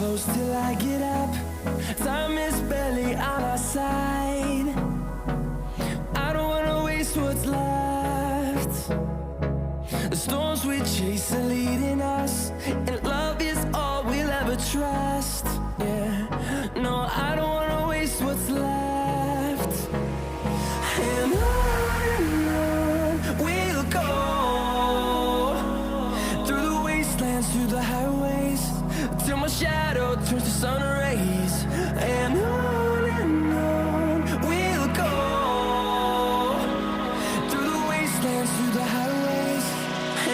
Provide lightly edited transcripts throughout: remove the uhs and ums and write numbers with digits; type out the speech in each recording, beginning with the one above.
close till I get up. Time is barely on our side. I don't wanna waste what's left. The storms we chase are leading us, and love is all we'll ever trust. Yeah, no, I don't wanna waste what's left. And on we'll go, through the wastelands, through the highways, till my shadow turns to sun rays. And on we'll go, through the wastelands, through the highways,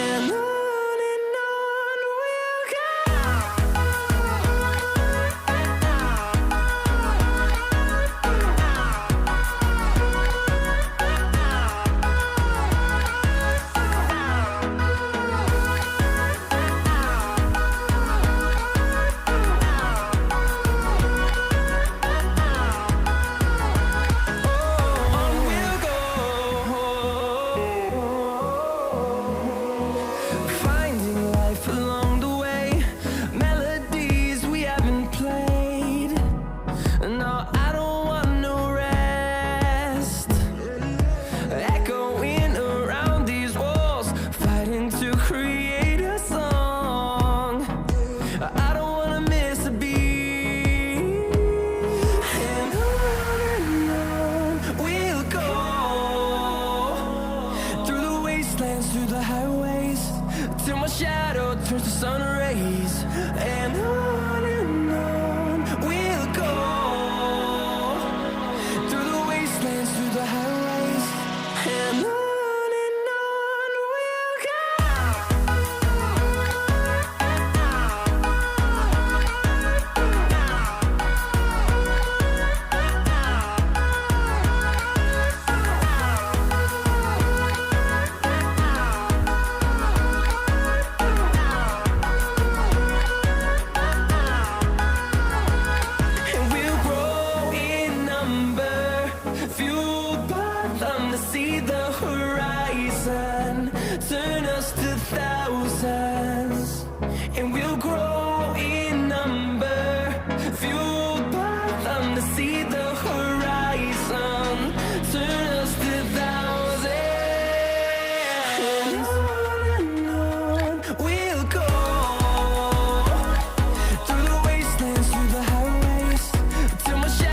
and on we'll go. Finding life along the way, melodies we haven't played. No,